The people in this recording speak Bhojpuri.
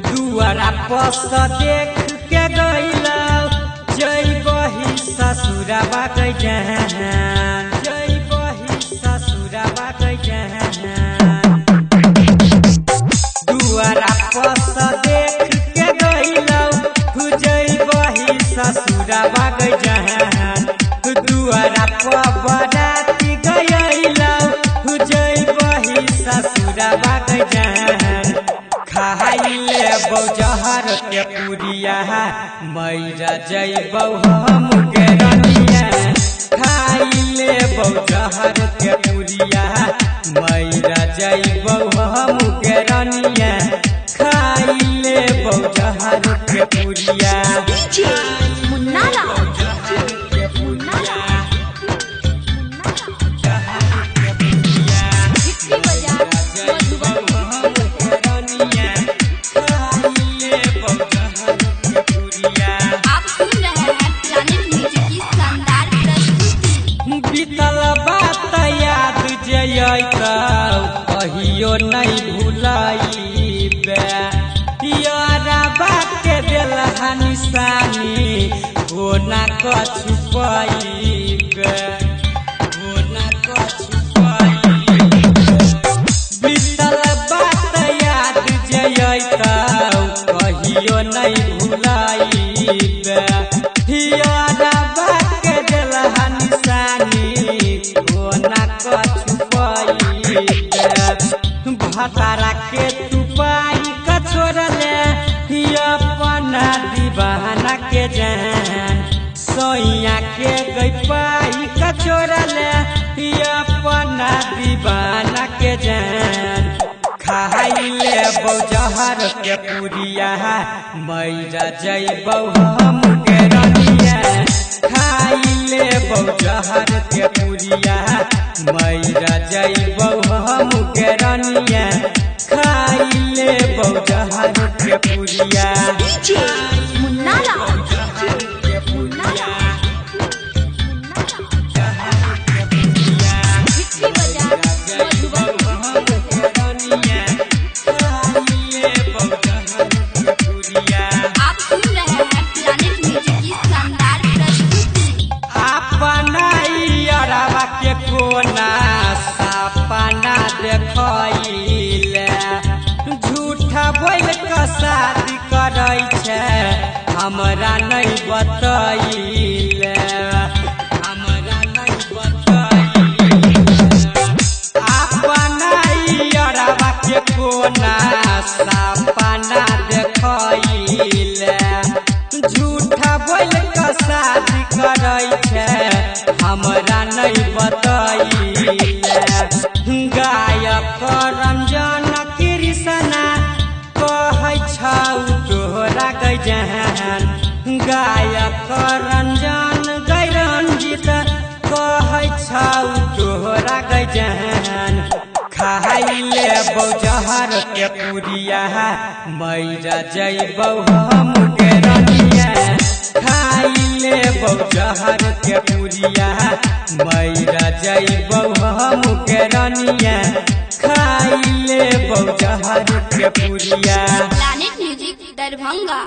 दुआरा पस देख के गईला जई बही ससुराबा कई जहान जई बही ससुराबा कई जहान दुआरा पस देख के गईला जई बही ससुराबा कई जहान दुआरा प बराती गईला जई बही ससुराबा कई जहान खाइले बौजहर के पुरिया मैरा जइबौ हम के रनिया खाइले बौजहर के पुरिया मैरा जइबौ हम के रनिया खाइले बौजहर के पुरिया कहियो नहीं भुलाइबे यारा बात के देलहा निशानी हो ना कछु पाइबे हो ना कछु पाइबे बीतल बात याद जइतौ कहियो नहीं भुलाइबे यारा बात के देलहा निशानी हो ना कछु भतारा के तू पाई का छोड़ले अपना दीवाना के जान सोइया के गई पाई का छोड़ले अपना दीवाना के जान खाइले बौजहर के पुरिया मैरा जइबौ हम के रनिया खाइले बौजहर के पुरिया मैरा जइबौ हम के रनिया खाइले बौजहर के पुरिया सपना देखले झूठा बोल के शादी करे छे हमरा नहीं बतैले हमरा नहीं बतैले अपना यारवा के कोना सपना देखले झूठा बोल के शादी करे छे हमरा नहीं बतैले गायक रंजन कृष्णा कहै छौ तोहरा गई जहान गायक रंजन गई रंजित कहै छौ तोहरा गई जहान खाइले बौजहर के पुरिया मैरा जइबौ हम के रनिया खाइले बौजहर के पुरिया मैरा जइबौ हम के रनिया खाइले बौजहर के पुरिया। Planet music Darbhanga.